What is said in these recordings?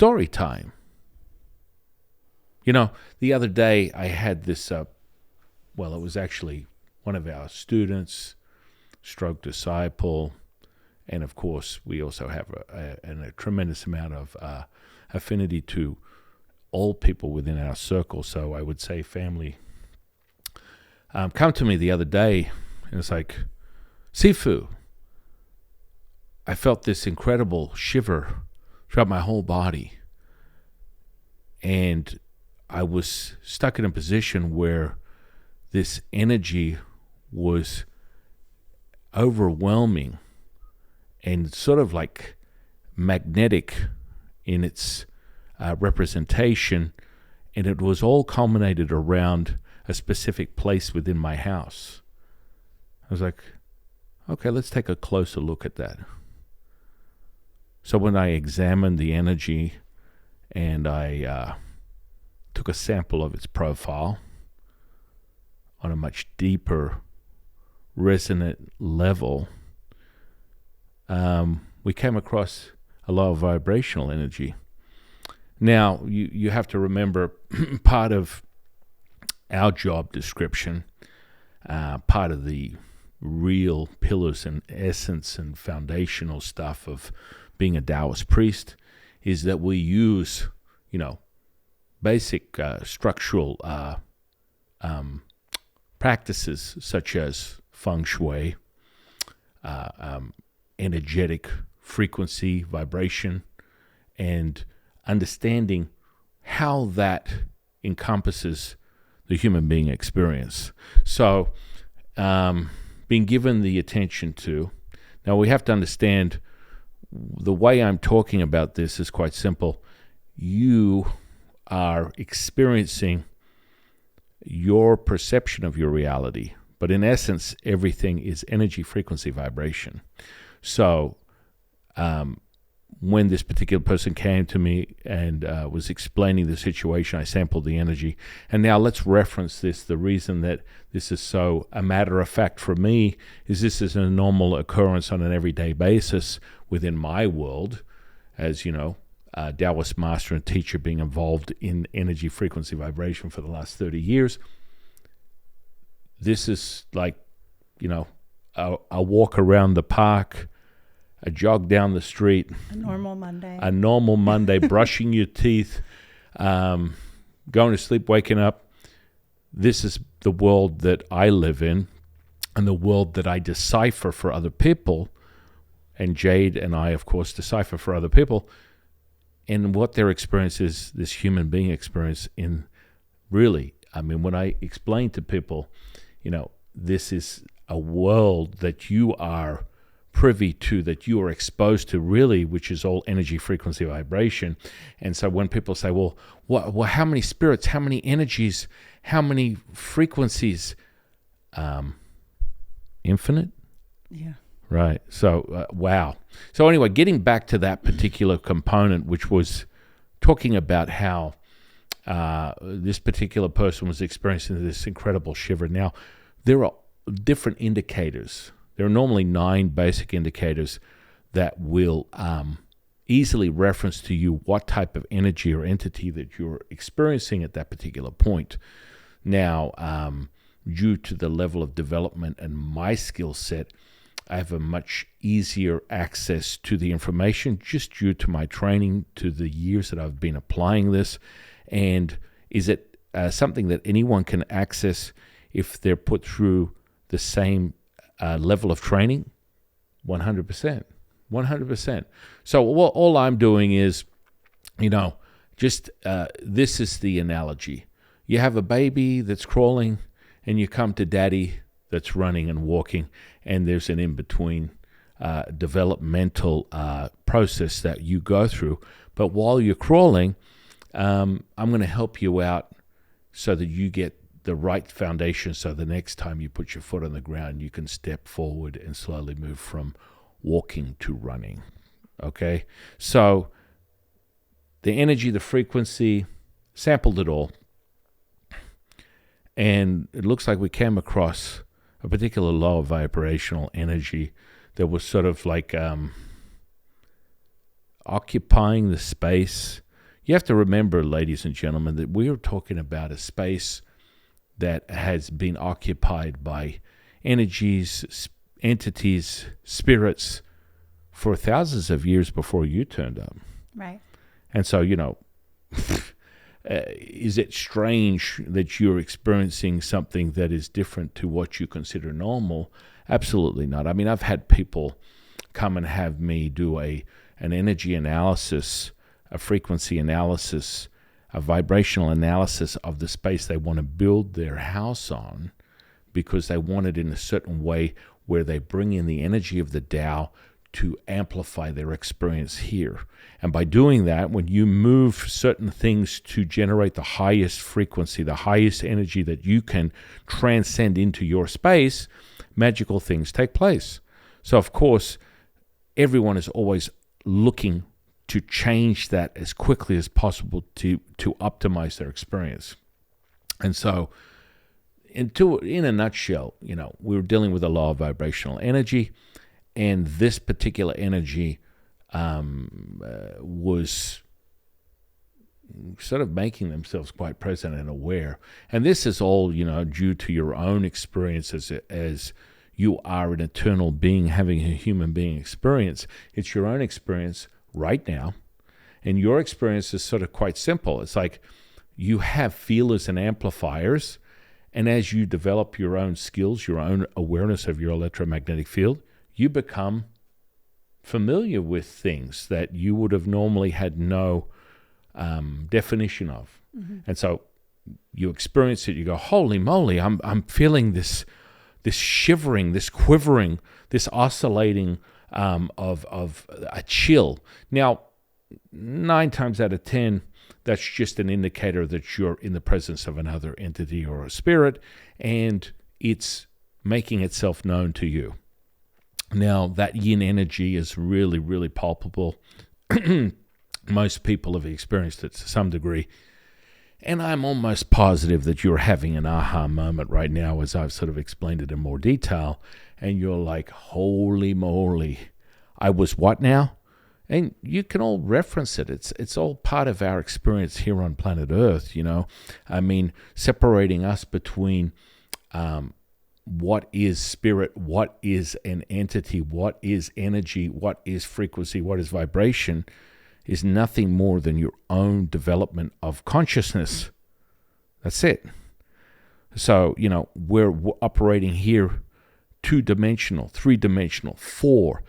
story time. The other day I had this, it was actually one of our students, stroke disciple, and of course we also have a tremendous amount of affinity to all people within our circle, so I would say family, come to me the other day, and it's like, Sifu, I felt this incredible shiver throughout my whole body, and I was stuck in a position where this energy was overwhelming and sort of like magnetic in its representation, and it was all culminated around a specific place within my house. I was like, okay, let's take a closer look at that. So when I examined the energy and I took a sample of its profile on a much deeper resonant level, we came across a lot of vibrational energy. Now, you have to remember, part of our job description, part of the real pillars and essence and foundational stuff of being a Taoist priest is that we use, basic structural practices such as feng shui, energetic frequency, vibration, and understanding how that encompasses the human being experience. So, being given the attention to, now we have to understand the way I'm talking about this is quite simple. You are experiencing your perception of your reality, but in essence, everything is energy, frequency, vibration. So, when this particular person came to me and was explaining the situation, I sampled the energy. And now let's reference this. The reason that this is so a matter of fact for me is this is a normal occurrence on an everyday basis within my world, as a Taoist master and teacher being involved in energy, frequency, vibration for the last 30 years. This is like, a walk around the park, a jog down the street. A normal Monday. Brushing your teeth, going to sleep, waking up. This is the world that I live in and the world that I decipher for other people. And Jade and I, of course, decipher for other people. And what their experience is, this human being experience in really, when I explain to people, this is a world that you are privy to, that you are exposed to, really, which is all energy, frequency, vibration. And so when people say, well, how many spirits, how many energies, how many frequencies? Infinite? Yeah. Right. So, wow. So anyway, getting back to that particular component, which was talking about how this particular person was experiencing this incredible shiver. Now, there are different indicators. There are normally 9 basic indicators that will easily reference to you what type of energy or entity that you're experiencing at that particular point. Now, due to the level of development and my skill set, I have a much easier access to the information just due to my training, to the years that I've been applying this. And is it something that anyone can access if they're put through the same level of training? 100%. 100%. So all I'm doing is, this is the analogy. You have a baby that's crawling and you come to daddy that's running and walking, and there's an in-between developmental process that you go through. But while you're crawling, I'm going to help you out so that you get the right foundation, so the next time you put your foot on the ground, you can step forward and slowly move from walking to running. Okay? So the energy, the frequency, sampled it all. And it looks like we came across a particular low vibrational energy that was sort of like occupying the space You have to remember, ladies and gentlemen, that we are talking about a space that has been occupied by energies, entities, spirits for thousands of years before you turned up. Right. And so, is it strange that you're experiencing something that is different to what you consider normal? Absolutely not. I mean, I've had people come and have me do an energy analysis, a frequency analysis, a vibrational analysis of the space they want to build their house on, because they want it in a certain way where they bring in the energy of the Tao to amplify their experience here. And by doing that, when you move certain things to generate the highest frequency, the highest energy that you can transcend into your space, magical things take place. So, of course, everyone is always looking to change that as quickly as possible to optimize their experience. And so, in a nutshell, we were dealing with a law of vibrational energy, and this particular energy was sort of making themselves quite present and aware. And this is all, due to your own experience as you are an eternal being having a human being experience. It's your own experience right now. And your experience is sort of quite simple. It's like you have feelers and amplifiers, and as you develop your own skills, your own awareness of your electromagnetic field, you become familiar with things that you would have normally had no definition of. Mm-hmm. And so you experience it, you go, holy moly, I'm feeling this shivering, this quivering, this oscillating of a chill. Now, 9 times out of 10, that's just an indicator that you're in the presence of another entity or a spirit, and it's making itself known to you. Now, that yin energy is really, really palpable. Most people have experienced it to some degree. And I'm almost positive that you're having an aha moment right now as I've sort of explained it in more detail. And you're like, holy moly, I was what now? And you can all reference it. It's all part of our experience here on planet Earth, I mean, separating us between what is spirit, what is an entity, what is energy, what is frequency, what is vibration, is nothing more than your own development of consciousness. That's it. So, we're operating here 2-dimensional, 3-dimensional, 4.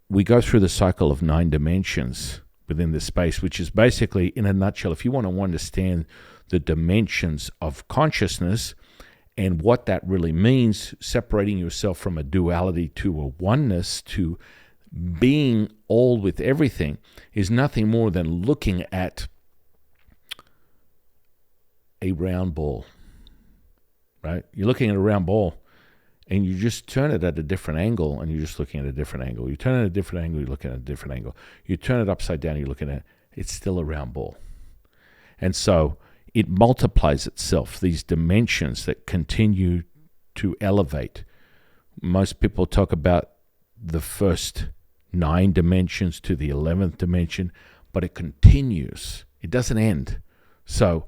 We go through the cycle of 9 dimensions within this space, which is basically, in a nutshell, if you want to understand the dimensions of consciousness and what that really means, separating yourself from a duality to a oneness, to being all with everything, is nothing more than looking at a round ball, right? You're looking at a round ball, and you just turn it at a different angle, and you're just looking at a different angle. You turn it at a different angle, you're looking at a different angle. You turn it upside down, you're looking at it. It's still a round ball. And so it multiplies itself, these dimensions that continue to elevate. Most people talk about the first 9 dimensions to the 11th dimension, but it continues. It doesn't end. So,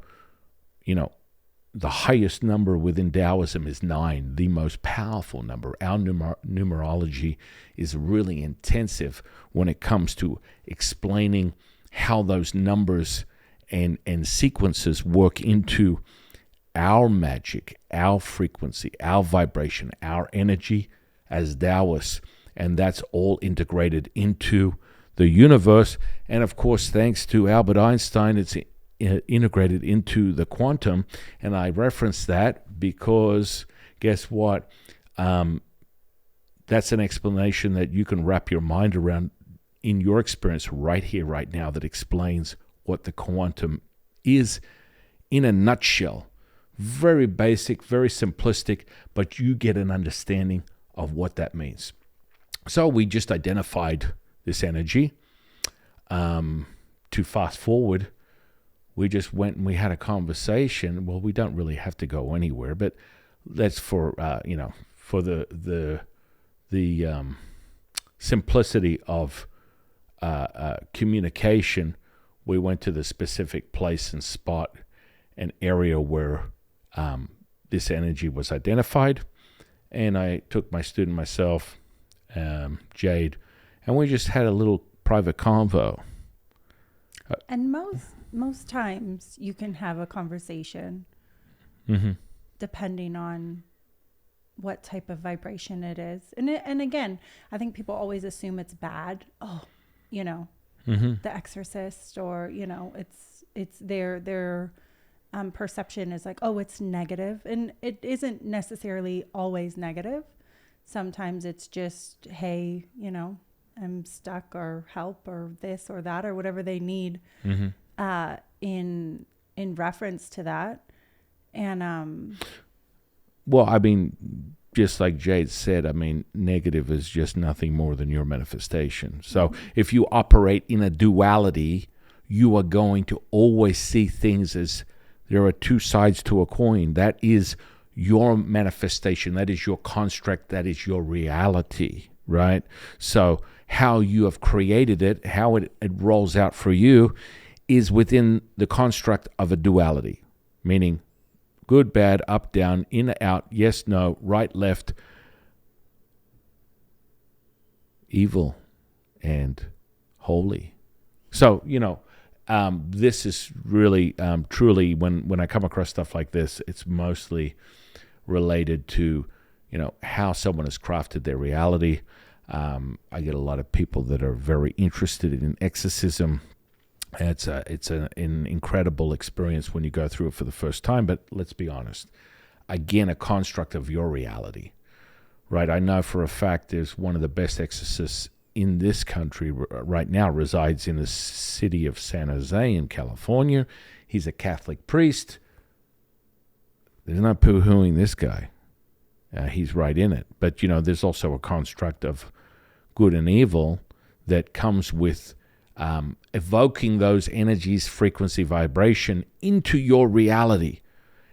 the highest number within Taoism is 9, the most powerful number. Our numerology is really intensive when it comes to explaining how those numbers and sequences work into our magic, our frequency, our vibration, our energy as Taoists. And that's all integrated into the universe. And of course, thanks to Albert Einstein, it's integrated into the quantum. And I reference that because guess what? That's an explanation that you can wrap your mind around in your experience right here, right now, that explains what the quantum is in a nutshell. Very basic, very simplistic, but you get an understanding of what that means. So we just identified this energy. To fast forward, we just went and we had a conversation. Well, we don't really have to go anywhere, but that's for for the simplicity of communication. we went to the specific place and spot, an area where this energy was identified. And I took my student, myself, Jade, and we just had a little private convo. And most times you can have a conversation depending on what type of vibration it is. And again, I think people always assume it's bad. Oh, The Exorcist, or, it's their perception is like, oh, it's negative. And it isn't necessarily always negative. Sometimes it's just, hey, I'm stuck, or help, or this or that, or whatever they need in reference to that. And well, I mean, just like Jade said, I mean, negative is just nothing more than your manifestation. So if you operate in a duality, you are going to always see things as there are two sides to a coin. That is your manifestation. That is your construct. That is your reality, right? So how you have created it, how it rolls out for you, is within the construct of a duality, meaning good, bad, up, down, in, out, yes, no, right, left, evil, and holy. So, this is really, truly, when I come across stuff like this, it's mostly related to, how someone has crafted their reality. I get a lot of people that are very interested in exorcism. It's an incredible experience when you go through it for the first time, but let's be honest. Again, a construct of your reality, right? I know for a fact there's one of the best exorcists in this country right now resides in the city of San Jose in California. He's a Catholic priest. There's no poo-hooing this guy. He's right in it. But, there's also a construct of good and evil that comes with evoking those energies, frequency, vibration into your reality.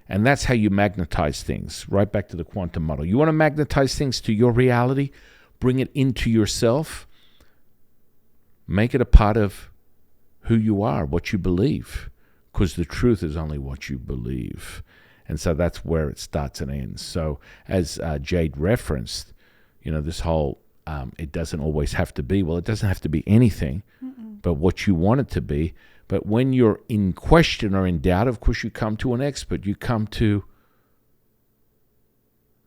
And that's how you magnetize things, right back to the quantum model. You want to magnetize things to your reality, bring it into yourself, make it a part of who you are, what you believe, because the truth is only what you believe. And so that's where it starts and ends. So as Jade referenced, this whole, it doesn't always have to be, well, it doesn't have to be anything, but what you want it to be. But when you're in question or in doubt, of course, you come to an expert. You come to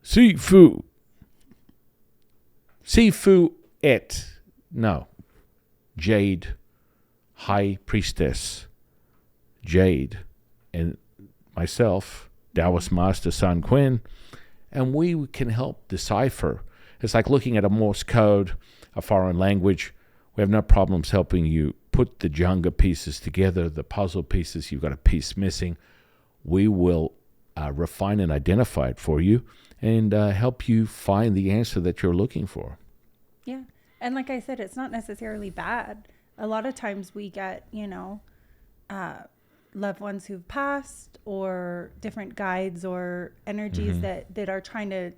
Sifu Jade, High Priestess Jade, and myself, Taoist Master San Quinn, and we can help decipher. It's like looking at a Morse code, a foreign language. We have no problems helping you put the Jenga pieces together, the puzzle pieces. You've got a piece missing. We will refine and identify it for you and help you find the answer that you're looking for. Yeah. And like I said, it's not necessarily bad. A lot of times we get, loved ones who've passed, or different guides or energies that are trying to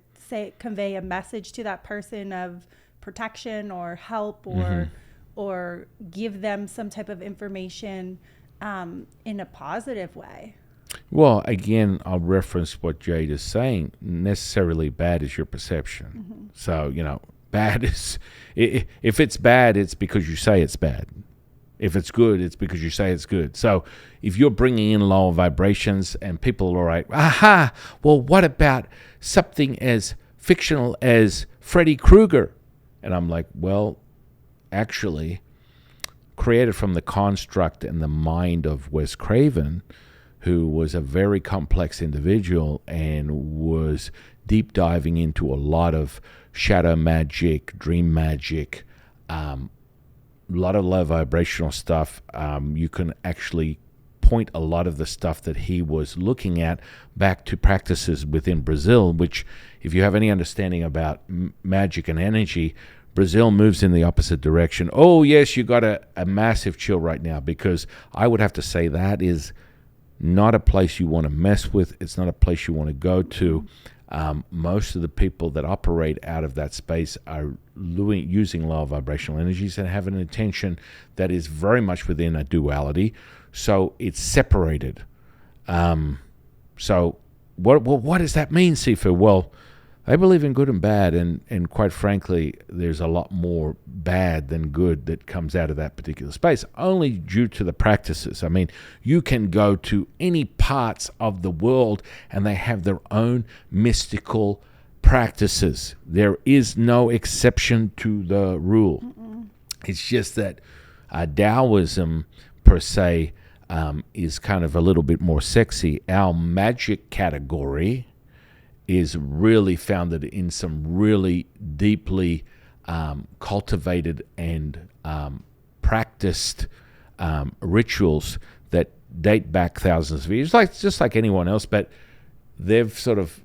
convey a message to that person of protection or help, or give them some type of information in a positive way. Well, again, I'll reference what Jade is saying. Necessarily bad is your perception. So, bad is, if it's bad, it's because you say it's bad. If it's good, it's because you say it's good. So if you're bringing in lower vibrations and people are like, aha, well, what about something as fictional as Freddy Krueger? And I'm like, well, actually, created from the construct and the mind of Wes Craven, who was a very complex individual and was deep diving into a lot of shadow magic, dream magic, a lot of low vibrational stuff. You can actually point a lot of the stuff that he was looking at back to practices within Brazil, which, if you have any understanding about magic and energy, Brazil moves in the opposite direction. Oh, yes, you got a massive chill right now, because I would have to say that is not a place you want to mess with. It's not a place you want to go to. Most of the people that operate out of that space are using lower vibrational energies and have an intention that is very much within a duality. So it's separated. So what does that mean, Sifu? Well, they believe in good and bad, and quite frankly, there's a lot more bad than good that comes out of that particular space, only due to the practices. I mean, you can go to any parts of the world and they have their own mystical practices. There is no exception to the rule. It's just that Taoism, per se, is kind of a little bit more sexy. Our magic category is really founded in some really deeply cultivated and practiced rituals that date back thousands of years, just like anyone else, but they've sort of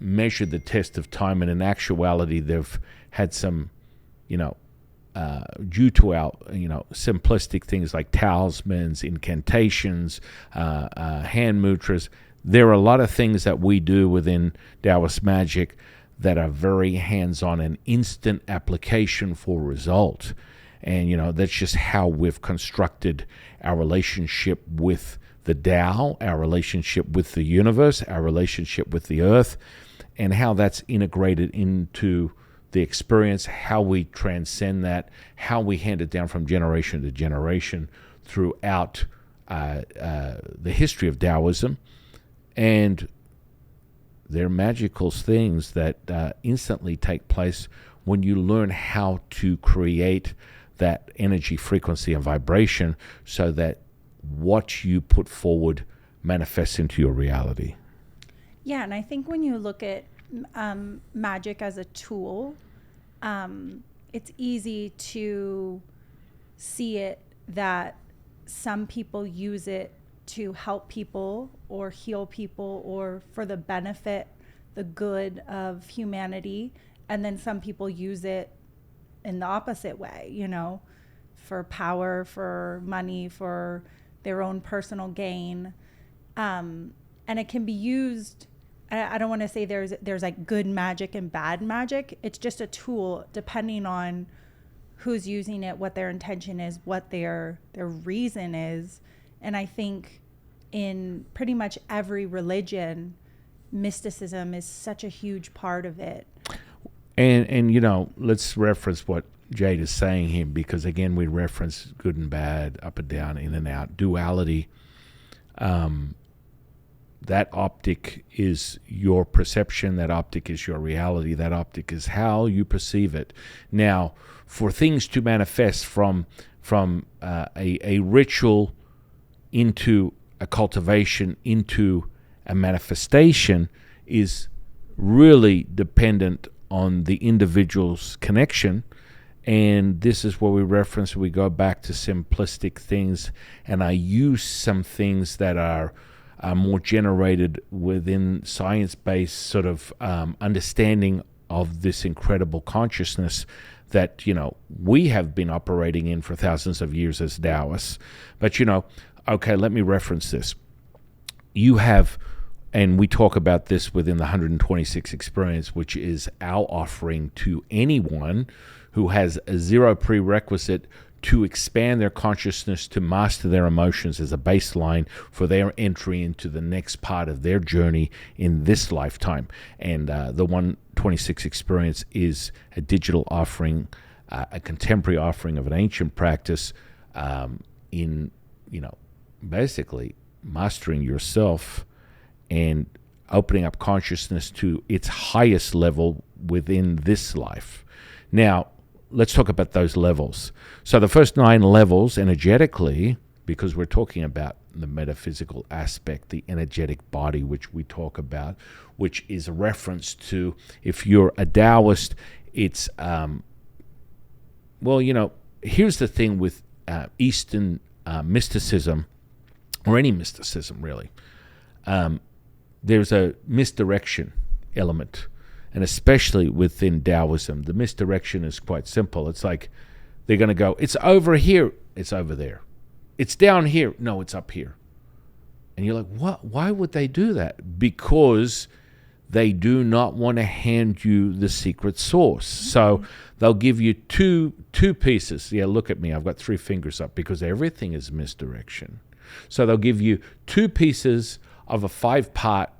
measured the test of time, and in actuality, they've had some, due to our, simplistic things like talismans, incantations, hand mudras. There are a lot of things that we do within Taoist magic that are very hands-on and instant application for result. And, that's just how we've constructed our relationship with the Tao, our relationship with the universe, our relationship with the earth, and how that's integrated into the experience, how we transcend that, how we hand it down from generation to generation throughout the history of Taoism. And they're magical things that instantly take place when you learn how to create that energy, frequency, and vibration so that what you put forward manifests into your reality. Yeah, and I think when you look at magic as a tool, it's easy to see it that some people use it to help people or heal people or for the benefit, the good of humanity. And then some people use it in the opposite way, for power, for money, for their own personal gain. And it can be used, I don't want to say there's like good magic and bad magic. It's just a tool depending on who's using it, what their intention is, what their reason is. And I think in pretty much every religion, mysticism is such a huge part of it. And let's reference what Jade is saying here, because again, we reference good and bad, up and down, in and out, duality. That optic is your perception. That optic is your reality. That optic is how you perceive it. Now, for things to manifest from a ritual into a cultivation, into a manifestation, is really dependent on the individual's connection. And this is where we go back to simplistic things, and I use some things that are more generated within science-based sort of understanding of this incredible consciousness that, we have been operating in for thousands of years as Taoists. But, okay, let me reference this. You have, and we talk about this within the 126 experience, which is our offering to anyone who has a zero prerequisite to expand their consciousness, to master their emotions as a baseline for their entry into the next part of their journey in this lifetime. And the 126 experience is a digital offering, a contemporary offering of an ancient practice in, basically mastering yourself and opening up consciousness to its highest level within this life. Now, let's talk about those levels. So the first 9 levels energetically, because we're talking about the metaphysical aspect, the energetic body, which we talk about, which is a reference to, if you're a Taoist, it's, here's the thing with Eastern mysticism, or any mysticism really, there's a misdirection element. And especially within Taoism, the misdirection is quite simple. It's like they're going to go, it's over here, it's over there. It's down here, no, it's up here. And you're like, what? Why would they do that? Because they do not want to hand you the secret sauce. So they'll give you two pieces. Yeah, look at me. I've got 3 fingers up because everything is misdirection. So they'll give you 2 pieces of a 5-part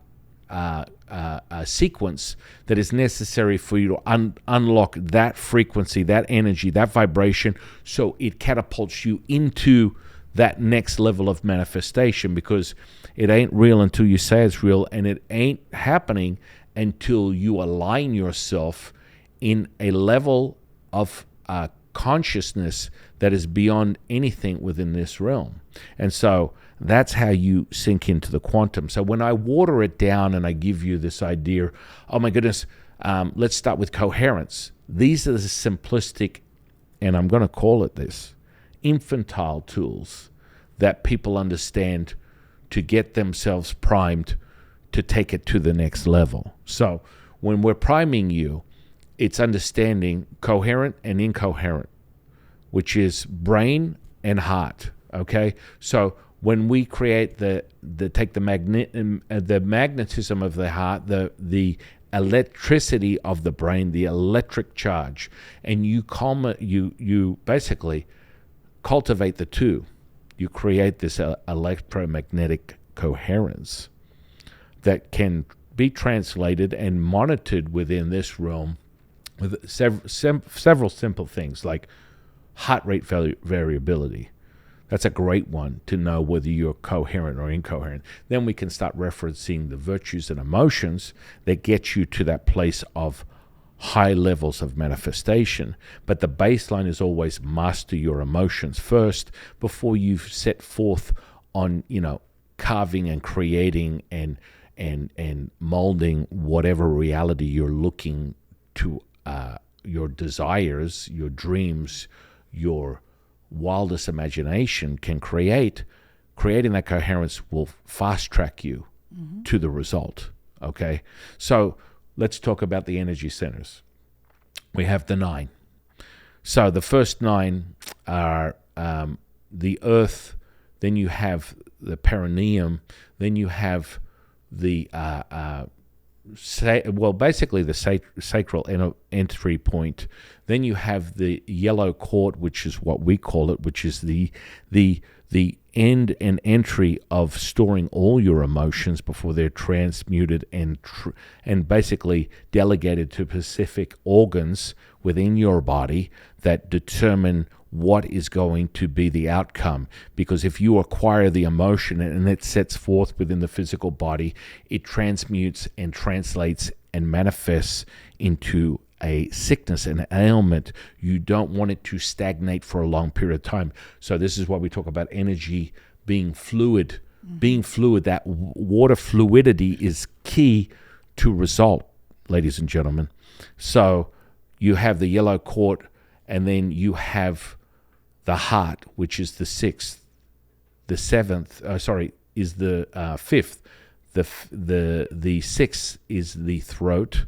sequence that is necessary for you to unlock that frequency, that energy, that vibration, so it catapults you into that next level of manifestation, because it ain't real until you say it's real, and it ain't happening until you align yourself in a level of consciousness that is beyond anything within this realm. And so that's how you sink into the quantum. So when I water it down and I give you this idea, oh my goodness, let's start with coherence. These are the simplistic, and I'm going to call it this, infantile tools that people understand to get themselves primed to take it to the next level. So when we're priming you, it's understanding coherent and incoherent, which is brain and heart. Okay, so when we create the magnetism of the heart, the electricity of the brain, the electric charge, and you basically cultivate the two, you create this electromagnetic coherence that can be translated and monitored within this realm with several simple things like heart rate variability. That's a great one to know whether you're coherent or incoherent. Then we can start referencing the virtues and emotions that get you to that place of high levels of manifestation. But the baseline is always master your emotions first before you set forth on, carving and creating and molding whatever reality you're looking to, your desires, your dreams, your wildest imagination can create. Creating that coherence will fast track you to the result. Okay, so let's talk about the energy centers. We have the 9. So the first 9 are the earth, then you have the perineum, then you have the basically the sacral entry point. Then you have the yellow cord, which is what we call it, which is the end and entry of storing all your emotions before they're transmuted and basically delegated to specific organs within your body that determine what is going to be the outcome. Because if you acquire the emotion and it sets forth within the physical body, it transmutes and translates and manifests into a sickness, an ailment. You don't want it to stagnate for a long period of time. So this is why we talk about energy being fluid. Being fluid, that water fluidity is key to result, ladies and gentlemen. So you have the yellow cord, and then you have the heart, which is the 6th. The 7th, is the 5th. The 6th is the throat.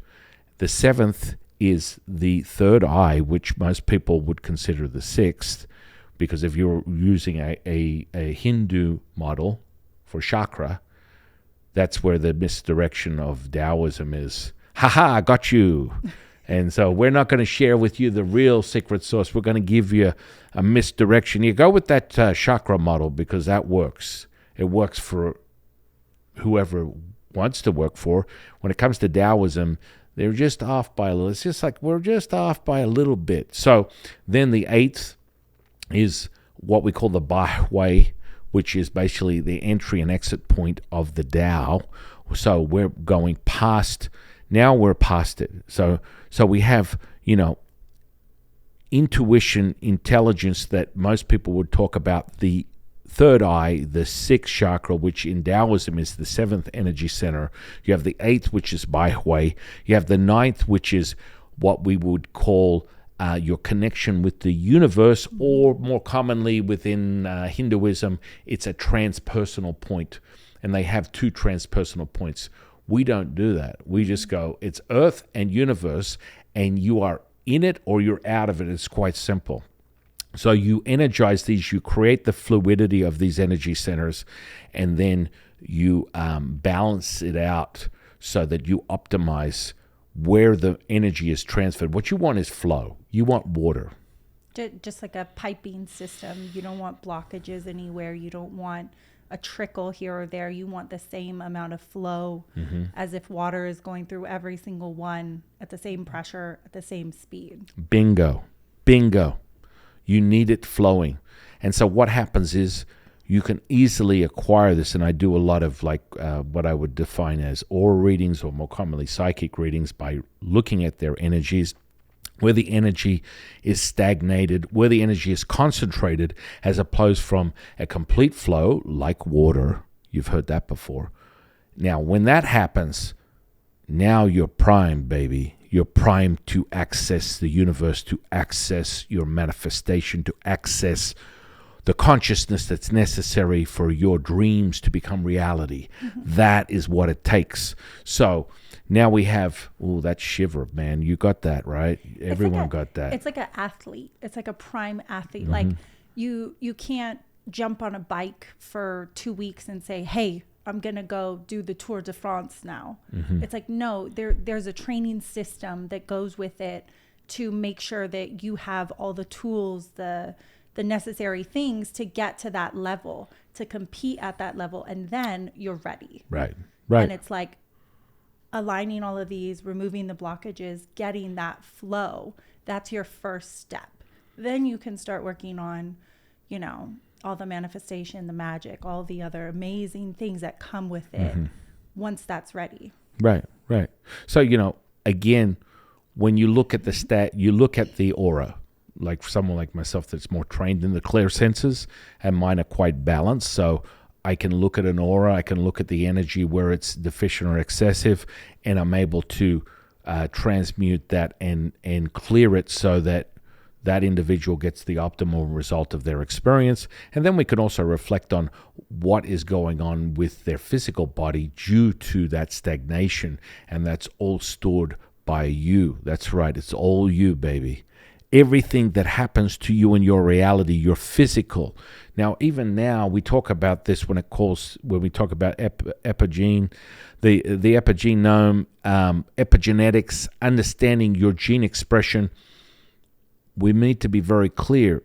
The 7th is the third eye, which most people would consider the 6th, because if you're using a Hindu model for chakra, that's where the misdirection of Taoism is. Ha-ha, I got you. And so we're not going to share with you the real secret sauce. We're going to give you a misdirection. You go with that chakra model because that works. It works for whoever wants to work for. When it comes to Taoism, they're just off by a little. It's just like we're just off by a little bit. So then the 8th is what we call the Bai Hui, which is basically the entry and exit point of the Tao. So we're going past. Now we're past it. So we have, intuition, intelligence that most people would talk about. The third eye, the 6th chakra, which in Taoism is the 7th energy center. You have the 8th, which is Bai Hui. You have the 9th, which is what we would call your connection with the universe, or more commonly within Hinduism, it's a transpersonal point. And they have 2 transpersonal points. We don't do that. We just go, it's earth and universe, and you are in it or you're out of it. It's quite simple. So you energize these, you create the fluidity of these energy centers, and then you balance it out so that you optimize where the energy is transferred. What you want is flow. You want water. Just like a piping system. You don't want blockages anywhere. You don't want a trickle here or there. You want the same amount of flow as if water is going through every single one at the same pressure, at the same speed. Bingo. You need it flowing. And so what happens is you can easily acquire this, and I do a lot of what I would define as aura readings, or more commonly psychic readings, by looking at their energies, where the energy is stagnated, where the energy is concentrated, as opposed from a complete flow like water. You've heard that before. Now, when that happens, now you're primed, baby. You're primed to access the universe, to access your manifestation, to access the consciousness that's necessary for your dreams to become reality. That is what it takes. So now we have, that shiver, man. You got that, right? Everyone got that. It's like an athlete. It's like a prime athlete. Like you can't jump on a bike for 2 weeks and say, hey, I'm going to go do the Tour de France now. It's like, no, there's a training system that goes with it to make sure that you have all the tools, the necessary things to get to that level, to compete at that level, and then you're ready. Right. And it's like aligning all of these, removing the blockages, getting that flow. That's your first step. Then you can start working on, all the manifestation, the magic, all the other amazing things that come with it once that's ready. Right. So, again, when you look at you look at the aura, like someone like myself that's more trained in the clear senses, and mine are quite balanced. So I can look at an aura, I can look at the energy where it's deficient or excessive, and I'm able to transmute that and clear it so that that individual gets the optimal result of their experience. And then we can also reflect on what is going on with their physical body due to that stagnation, and that's all stored by you. That's right, it's all you, baby. Everything that happens to you in your reality, your physical. Now, even now, we talk about this when we talk about epigene, the epigenome, epigenetics, understanding your gene expression. We need to be very clear.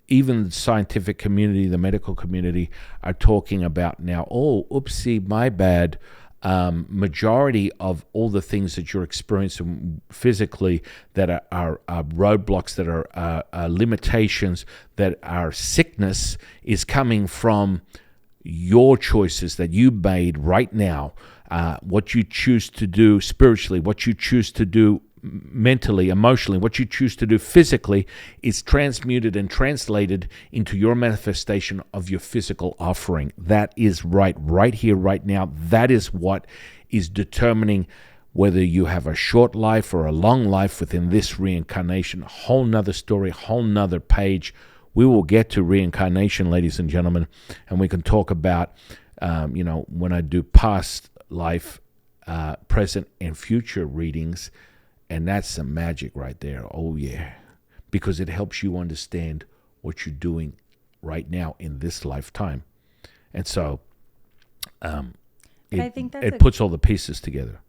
Even the scientific community, the medical community, are talking about now, oopsie, my bad. Majority of all the things that you're experiencing physically that are roadblocks, that are limitations, that are sickness, is coming from your choices that you made right now. What you choose to do spiritually, what you choose to do mentally, emotionally, what you choose to do physically is transmuted and translated into your manifestation of your physical offering. That is right here, right now. That is what is determining whether you have a short life or a long life within this reincarnation. A whole nother story, a whole nother page. We will get to reincarnation, ladies and gentlemen, and we can talk about, when I do past life, present, and future readings. And that's some magic right there. Oh, yeah. Because it helps you understand what you're doing right now in this lifetime. And so it puts all the pieces together.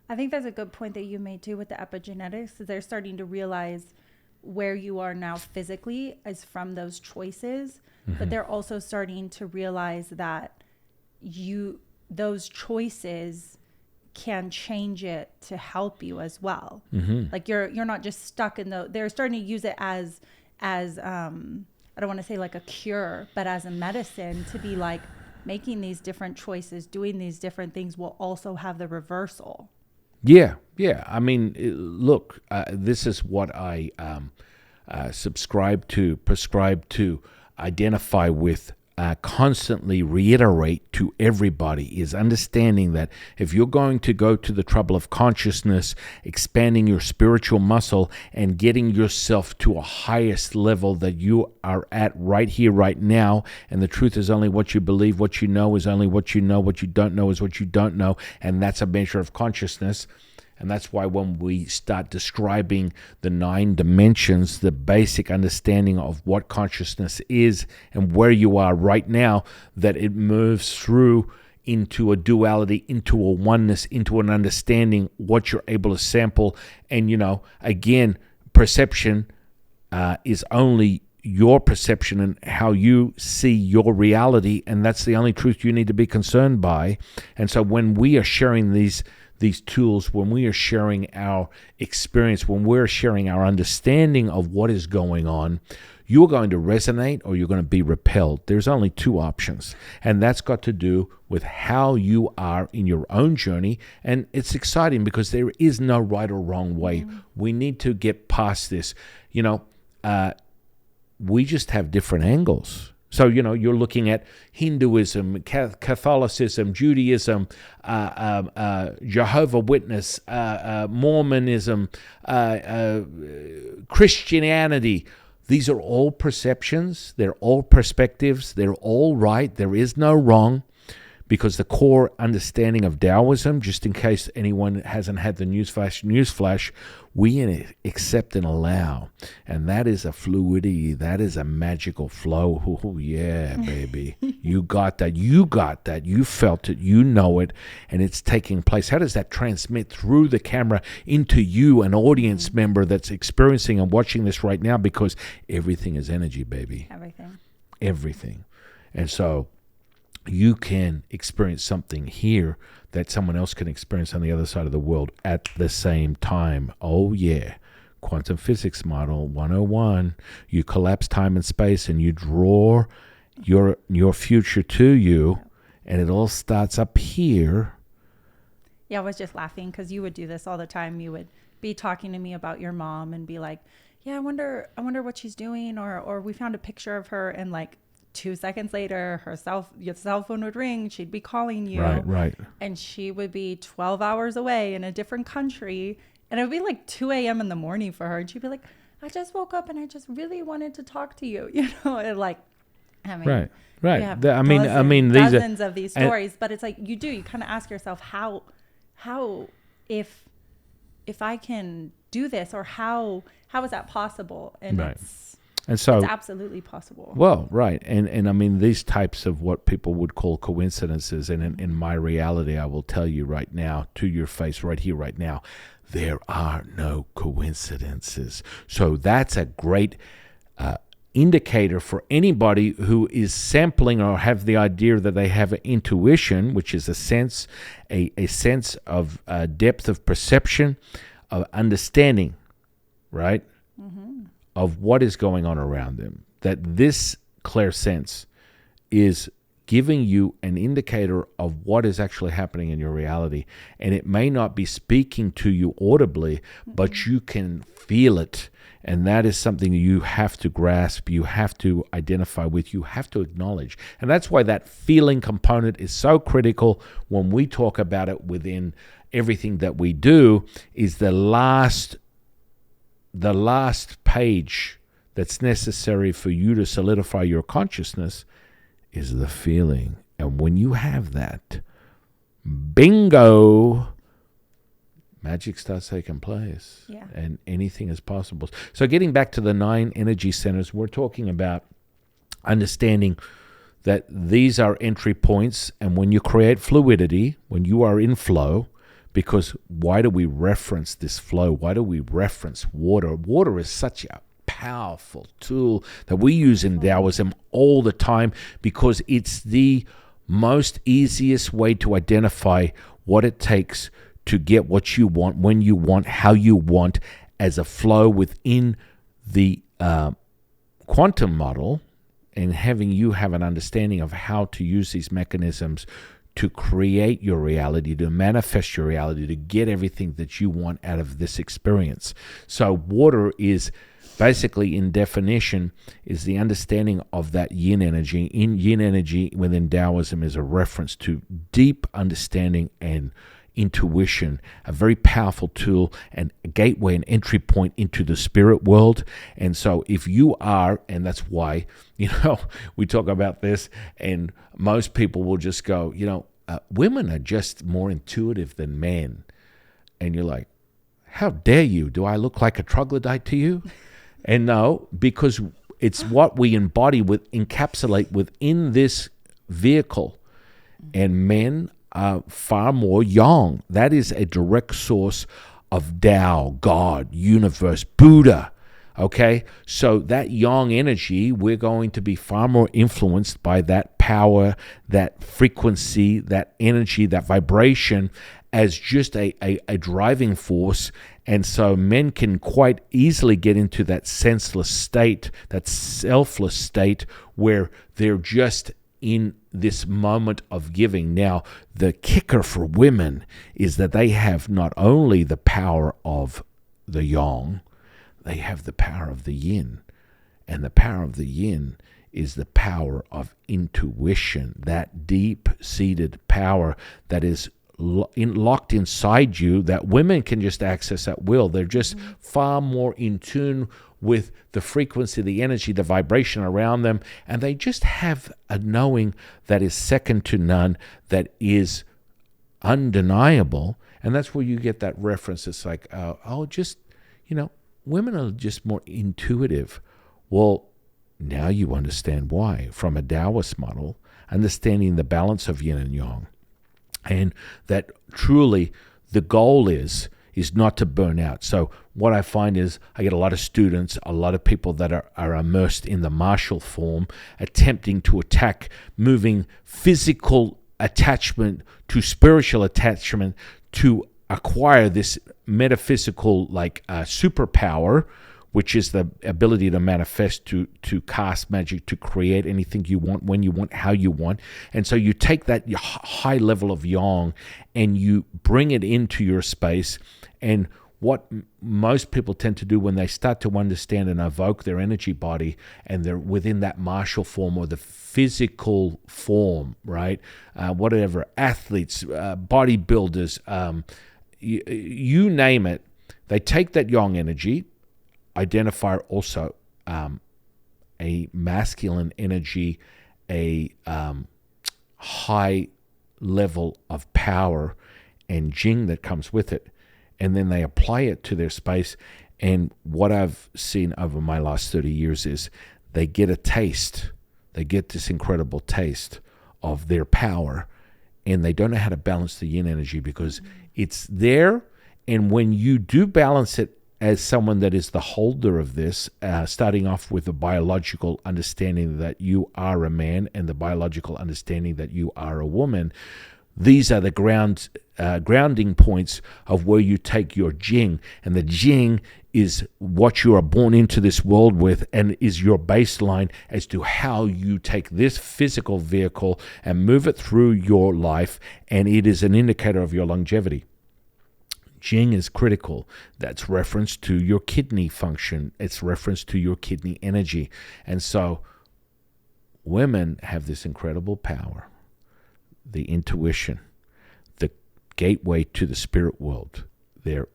I think that's a good point that you made, too, with the epigenetics. They're starting to realize where you are now physically is from those choices. But they're also starting to realize that those choices can change it to help you as well. Like you're not just stuck in they're starting to use it as I don't want to say like a cure, but as a medicine, to be like making these different choices, doing these different things will also have the reversal. Yeah. I mean, look, this is what I prescribe to, identify with, constantly reiterate to everybody, is understanding that if you're going to go to the trouble of consciousness, expanding your spiritual muscle and getting yourself to a highest level that you are at right here, right now, and the truth is only what you believe, what you know is only what you know, what you don't know is what you don't know, and that's a measure of consciousness. And that's why when we start describing the 9 dimensions, the basic understanding of what consciousness is and where you are right now, that it moves through into a duality, into a oneness, into an understanding, what you're able to sample. And, again, perception is only your perception and how you see your reality, and that's the only truth you need to be concerned by. And so when we are sharing these tools, when we are sharing our experience, when we're sharing our understanding of what is going on, you're going to resonate or you're going to be repelled. There's only two options, and that's got to do with how you are in your own journey. And it's exciting because there is no right or wrong way. We need to get past this. We just have different angles. So, you're looking at Hinduism, Catholicism, Judaism, Jehovah's Witness, Mormonism, Christianity. These are all perceptions. They're all perspectives. They're all right. There is no wrong, because the core understanding of Taoism, just in case anyone hasn't had the newsflash, we accept and allow. And that is a fluidity. That is a magical flow. Oh, yeah, baby. You got that. You got that. You felt it. You know it. And it's taking place. How does that transmit through the camera into you, an audience member that's experiencing and watching this right now? Because everything is energy, baby. Everything. And so you can experience something here that someone else can experience on the other side of the world at the same time. Oh, yeah. Quantum physics model 101. You collapse time and space and you draw your future to you, and it all starts up here. Yeah, I was just laughing because you would do this all the time. You would be talking to me about your mom and be like, yeah, I wonder what she's doing. Or we found a picture of her, and like 2 seconds later, your cell phone would ring. She'd be calling you. Right. And she would be 12 hours away in a different country. And it would be like 2 a.m. in the morning for her. And she'd be like, I just woke up and I just really wanted to talk to you. And like, right. Dozens of these stories. But it's like, you kind of ask yourself how if I can do this, or how is that possible? And right. And so it's absolutely possible. Well, right. And these types of what people would call coincidences, and in my reality, I will tell you right now, to your face, right here, right now, there are no coincidences. So that's a great indicator for anybody who is sampling or have the idea that they have an intuition, which is a sense of depth of perception, of understanding, right? Of what is going on around them, that this clairsense is giving you an indicator of what is actually happening in your reality. And it may not be speaking to you audibly, but you can feel it. And that is something you have to grasp, you have to identify with, you have to acknowledge. And that's why that feeling component is so critical when we talk about it within everything that we do. Is the last page that's necessary for you to solidify your consciousness is the feeling. And when you have that, bingo, magic starts taking place. Yeah. And anything is possible. So getting back to the 9 energy centers, we're talking about understanding that these are entry points. And when you create fluidity, when you are in flow, because why do we reference this flow? Why do we reference water? Water is such a powerful tool that we use in Taoism all the time, because it's the most easiest way to identify what it takes to get what you want, when you want, how you want, as a flow within the quantum model, and having you have an understanding of how to use these mechanisms to create your reality, to manifest your reality, to get everything that you want out of this experience. So water is basically, in definition, is the understanding of that yin energy. In yin energy within Taoism is a reference to deep understanding and intuition, a very powerful tool and a gateway, an entry point into the spirit world. And so if you are, and that's why, we talk about this, and most people will just go, women are just more intuitive than men. And you're like, how dare you? Do I look like a troglodyte to you? And no, because it's what we encapsulate within this vehicle. and men are far more yang. That is a direct source of Tao, God, universe, Buddha. Okay, so that yang energy, we're going to be far more influenced by that power, that frequency, that energy, that vibration as just a driving force. And so men can quite easily get into that senseless state, that selfless state where they're just in this moment of giving. Now, the kicker for women is that they have not only the power of the yang, they have the power of the yin. And the power of the yin is the power of intuition, that deep-seated power that is locked inside you that women can just access at will. They're just far more in tune with the frequency, the energy, the vibration around them, and they just have a knowing that is second to none, that is undeniable. And that's where you get that reference. It's like, women are just more intuitive. Well, now you understand why. From a Taoist model, understanding the balance of yin and yang, and that truly the goal is not to burn out. So what I find is I get a lot of students, a lot of people that are immersed in the martial form, attempting to attack, moving physical attachment to spiritual attachment to acquire this metaphysical superpower, which is the ability to manifest, to cast magic, to create anything you want, when you want, how you want. And so you take that high level of yang and you bring it into your space. And what most people tend to do when they start to understand and evoke their energy body, and they're within that martial form or the physical form, right? Whatever, athletes, bodybuilders, you name it, they take that yang energy, identify also a masculine energy, a high level of power and jing that comes with it, and then they apply it to their space. And what I've seen over my last 30 years is they get a taste, they get this incredible taste of their power, and they don't know how to balance the yin energy because it's there. And when you do balance it as someone that is the holder of this, starting off with the biological understanding that you are a man and the biological understanding that you are a woman, these are the grounding points of where you take your jing. And the jing is what you are born into this world with and is your baseline as to how you take this physical vehicle and move it through your life, and it is an indicator of your longevity. Jing is critical. That's reference to your kidney function. It's reference to your kidney energy. And so women have this incredible power, the intuition, the gateway to the spirit world, their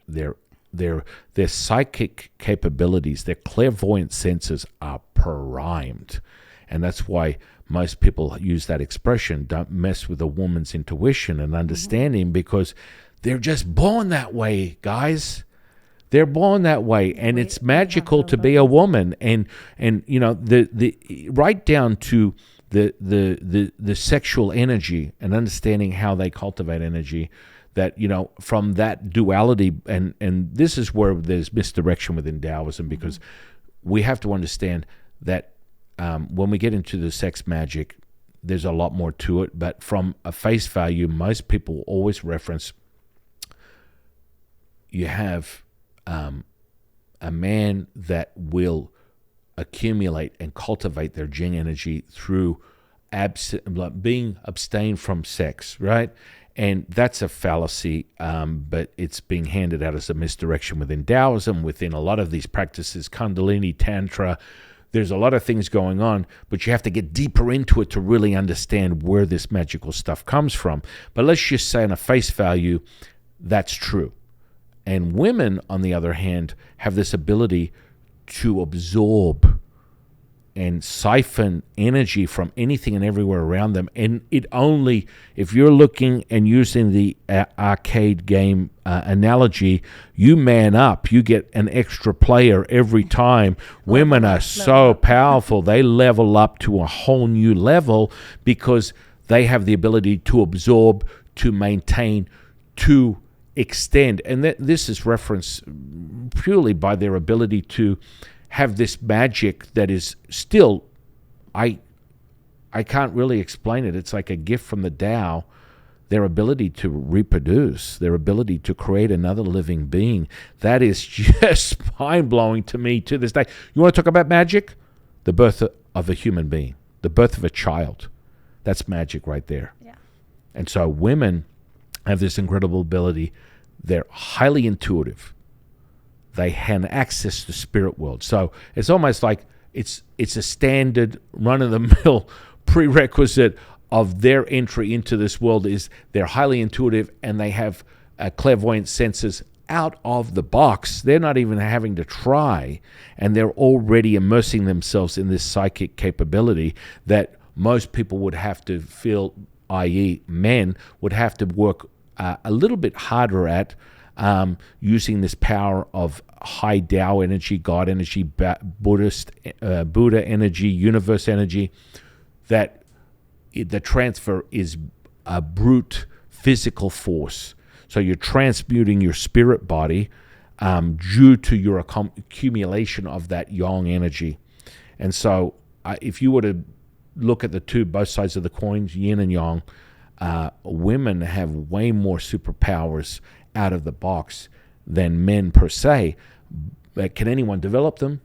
psychic capabilities, their clairvoyant senses are primed. And that's why most people use that expression, don't mess with a woman's intuition and understanding, because they're just born that way, guys. They're born that way, and it's magical to be a woman. And the right down to the sexual energy and understanding how they cultivate energy. That from that duality, and this is where there's misdirection within Taoism, because we have to understand that when we get into the sex magic, there's a lot more to it. But from a face value, most people always reference. You have a man that will accumulate and cultivate their jing energy through being abstained from sex, right? And that's a fallacy, but it's being handed out as a misdirection within Taoism, within a lot of these practices, Kundalini, Tantra. There's a lot of things going on, but you have to get deeper into it to really understand where this magical stuff comes from. But let's just say on a face value, that's true. And women, on the other hand, have this ability to absorb and siphon energy from anything and everywhere around them. And it only, if you're looking and using the arcade game analogy, you man up. You get an extra player every time. Women are so powerful. They level up to a whole new level because they have the ability to absorb, to maintain, to extend. And this is referenced purely by their ability to have this magic that is still, I can't really explain it. It's like a gift from the Tao. Their ability to reproduce, their ability to create another living being, that is just mind-blowing to me to this day. You want to talk about magic? The birth of a human being, the birth of a child. That's magic right there. Yeah. And so women have this incredible ability. They're highly intuitive. They can access the spirit world. So it's almost like it's a standard run-of-the-mill prerequisite of their entry into this world is they're highly intuitive and they have clairvoyant senses out of the box. They're not even having to try, and they're already immersing themselves in this psychic capability that most people would have to feel, i.e. men, would have to work a little bit harder at, using this power of high Tao energy, God energy, Buddha energy, universe energy, that the transfer is a brute physical force. So you're transmuting your spirit body due to your accumulation of that yang energy. And so if you were to look at both sides of the coins, yin and yang, women have way more superpowers out of the box than men per se. But can anyone develop them?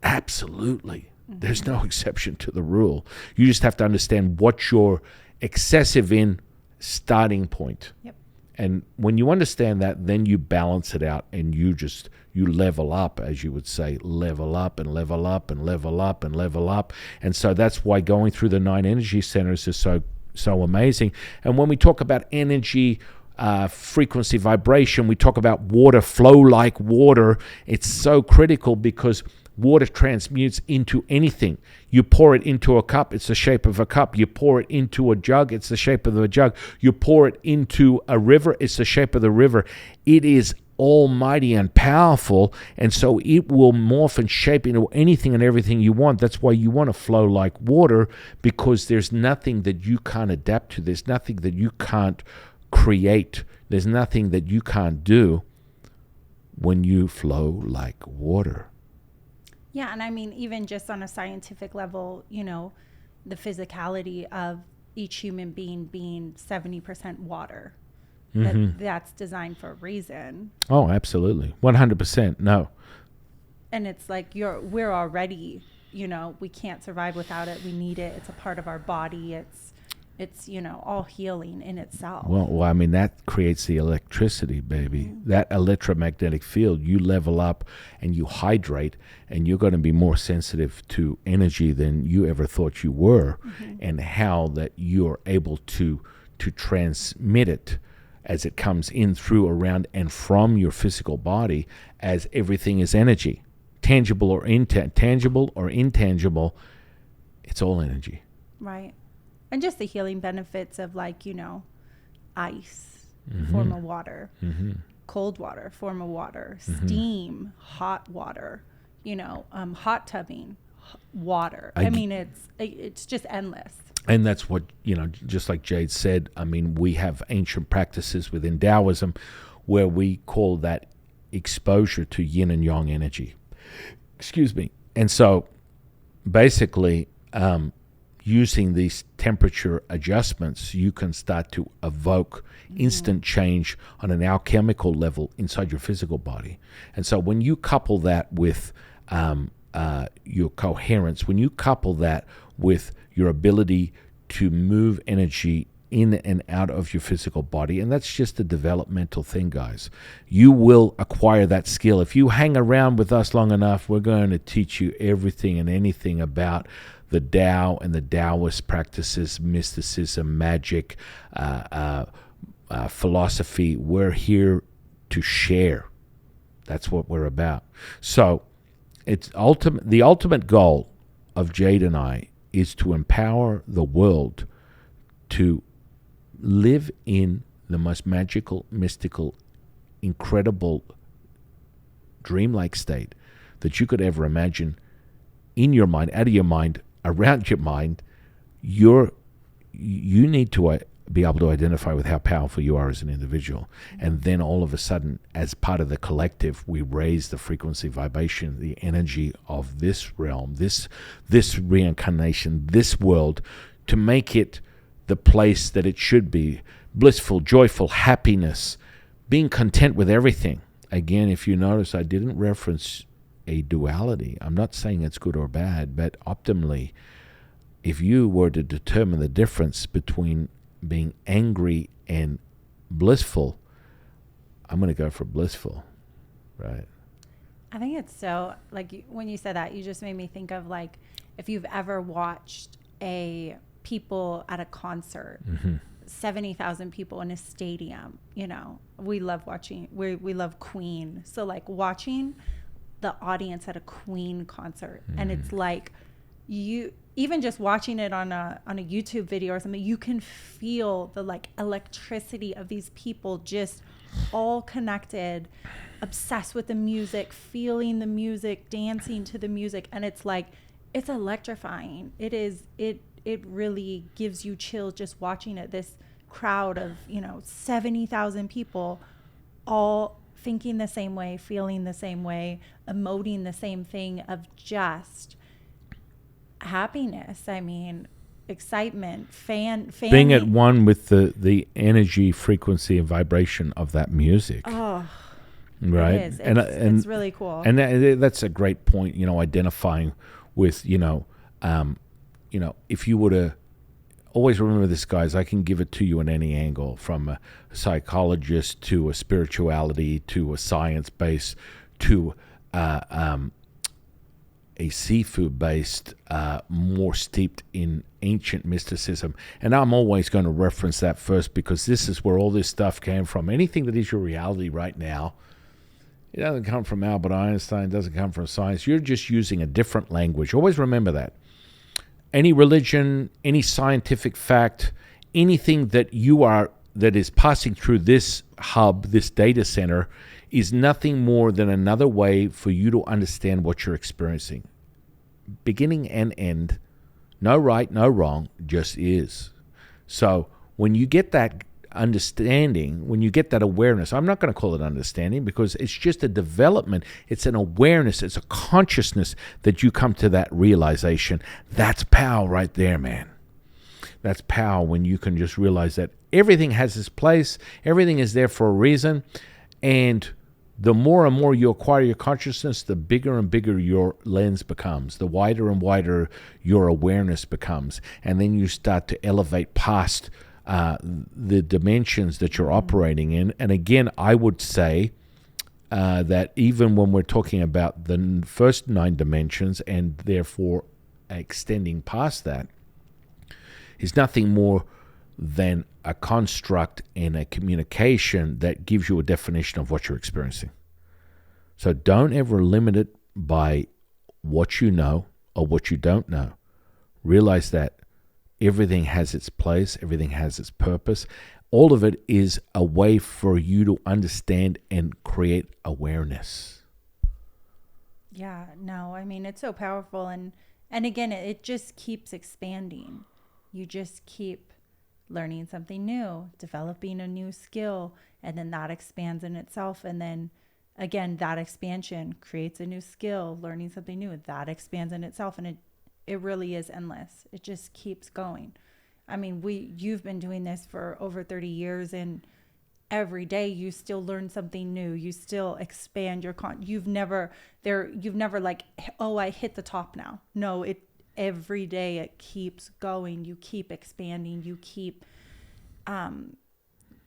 Absolutely. There's no exception to the rule. You just have to understand what your excessive in starting point. Yep. And when you understand that, then you balance it out and you level up, as you would say, level up and level up and level up and level up. And so that's why going through the 9 energy centers is so amazing. And when we talk about energy, frequency, vibration, we talk about water, flow like water. It's so critical because water transmutes into anything. You pour it into a cup, it's the shape of a cup. You pour it into a jug, it's the shape of the jug. You pour it into a river, it's the shape of the river. It is almighty and powerful, and so it will morph and shape into anything and everything you want. That's why you want to flow like water, because there's nothing that you can't adapt to. There's nothing that you can't create. There's nothing that you can't do when you flow like water. Yeah, and I mean, even just on a scientific level, the physicality of each human being 70% water. That's designed for a reason. Oh, absolutely. 100%. No. And it's like we're already, we can't survive without it. We need it. It's a part of our body. It's all healing in itself. Well, I mean, that creates the electricity, baby. Mm-hmm. That electromagnetic field, you level up and you hydrate, and you're going to be more sensitive to energy than you ever thought you were, and how that you're able to transmit it as it comes in, through, around, and from your physical body, as everything is energy. Tangible or intangible, it's all energy. Right. And just the healing benefits of ice, form of water, cold water, form of water, steam, hot water, hot tubbing, water. I mean, it's just endless. And that's what, just like Jade said, I mean, we have ancient practices within Taoism where we call that exposure to yin and yang energy. Excuse me. And so basically, using these temperature adjustments, you can start to evoke instant change on an alchemical level inside your physical body. And so when you couple that with your coherence, when you couple that with your ability to move energy in and out of your physical body, and that's just a developmental thing, guys. You will acquire that skill. If you hang around with us long enough, we're going to teach you everything and anything about the Tao and the Taoist practices, mysticism, magic, philosophy. We're here to share. That's what we're about. So the ultimate goal of Jade and I is to empower the world to live in the most magical, mystical, incredible, dreamlike state that you could ever imagine, in your mind, out of your mind, around your mind. You're you need to be able to identify with how powerful you are as an individual. And then all of a sudden, as part of the collective, we raise the frequency, vibration, the energy of this realm, this reincarnation, this world, to make it the place that it should be. Blissful, joyful, happiness, being content with everything. Again, if you notice, I didn't reference a duality. I'm not saying it's good or bad, but optimally, if you were to determine the difference between being angry and blissful, I'm going to go for blissful, right? I think it's so, like, when you said that, you just made me think of, like, if you've ever watched people at a concert, 70,000 people in a stadium, we love watching, we love Queen. So, like, watching the audience at a Queen concert, and it's like, you even just watching it on a YouTube video or something, you can feel the, like, electricity of these people just all connected, obsessed with the music, feeling the music, dancing to the music. And it's like, it's electrifying. It really gives you chills just watching it. This crowd of 70,000 people all thinking the same way, feeling the same way, emoting the same thing, of just happiness. I mean, excitement, being at one with the energy, frequency, and vibration of that music. Oh, right. It is. It's really cool. And that's a great point. Identifying with if you were to always remember this, guys, I can give it to you in any angle, from a psychologist to a spirituality to a science base to a seafood-based, more steeped in ancient mysticism. And I'm always going to reference that first, because this is where all this stuff came from. Anything that is your reality right now, it doesn't come from Albert Einstein, it doesn't come from science. You're just using a different language. Always remember that. Any religion, any scientific fact, anything that is passing through this hub, this data center, is nothing more than another way for you to understand what you're experiencing. Beginning and end, no right, no wrong, just is. So when you get that understanding, when you get that awareness, I'm not going to call it understanding, because it's just a development. It's an awareness. It's a consciousness that you come to that realization. That's power right there, man. That's power, when you can just realize that everything has its place. Everything is there for a reason. And the more and more you acquire your consciousness, the bigger and bigger your lens becomes, the wider and wider your awareness becomes. And then you start to elevate past the dimensions that you're operating in. And again, I would say that even when we're talking about the first 9 dimensions, and therefore extending past that, is nothing more than a construct and a communication that gives you a definition of what you're experiencing. So don't ever limit it by what you know or what you don't know. Realize that everything has its place, everything has its purpose. All of it is a way for you to understand and create awareness. Yeah, no, I mean, it's so powerful. And again, it just keeps expanding. You just keep learning something new, developing a new skill, and then that expands in itself. And then again, that expansion creates a new skill, learning something new, that expands in itself. And it really is endless. It just keeps going. I mean, you've been doing this for over 30 years, and every day you still learn something new. You still expand your you've never like, oh, I hit the top now. No, every day it keeps going. You keep expanding. You keep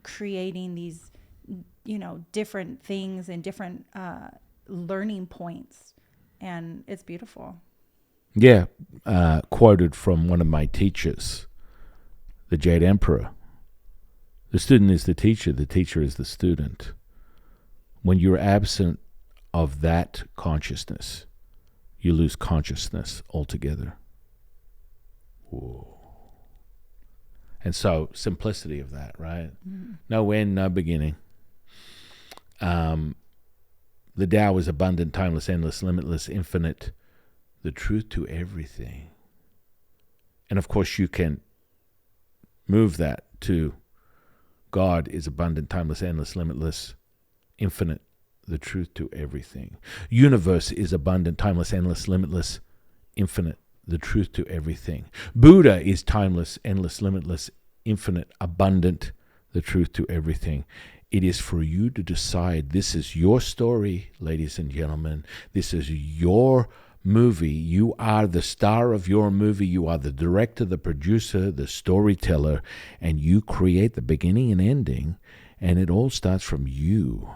creating these, different things and different learning points. And it's beautiful. Yeah. Quoted from one of my teachers, the Jade Emperor. The student is the teacher is the student. When you're absent of that consciousness, you lose consciousness altogether. Whoa. And so, simplicity of that, right? Mm. No end, no beginning. The Tao is abundant, timeless, endless, limitless, infinite, the truth to everything. And of course, you can Move that to God is abundant, timeless, endless, limitless, infinite, the truth to everything. Universe is abundant, timeless, endless, limitless, infinite, the truth to everything. Buddha is timeless, endless, limitless, infinite, abundant, the truth to everything. It is for you to decide. This is your story, ladies and gentlemen. This is your movie. You are the star of your movie. You are the director, the producer, the storyteller, and you create the beginning and ending, and it all starts from you.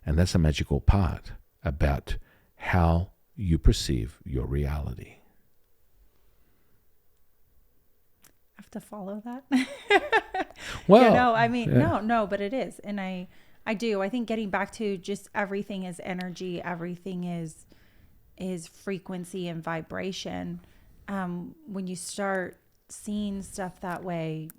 And that's a magical part about how you perceive your reality. Have to follow that. Well, no, but it is. And I do. I think getting back to just everything is energy, everything is frequency and vibration. When you start seeing stuff that way,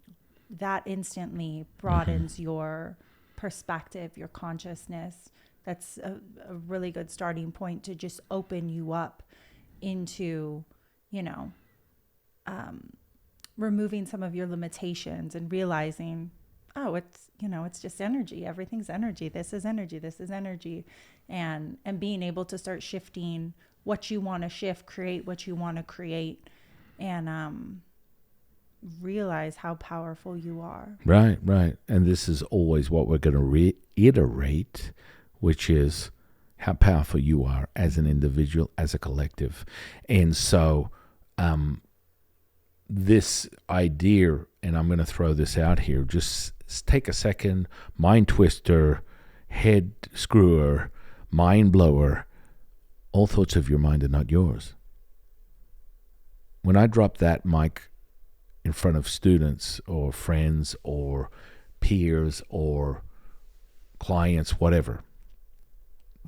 that instantly broadens your perspective, your consciousness. That's a really good starting point to just open you up into, removing some of your limitations and realizing, oh, it's just energy. Everything's energy. This is energy. This is energy. And being able to start shifting what you want to shift, create what you want to create, and realize how powerful you are. Right. And this is always what we're going to reiterate, which is how powerful you are as an individual, as a collective. And so this idea, and I'm going to throw this out here, just take a second, mind twister, head screwer, mind blower. All thoughts of your mind are not yours. When I drop that mic in front of students or friends or peers or clients, whatever,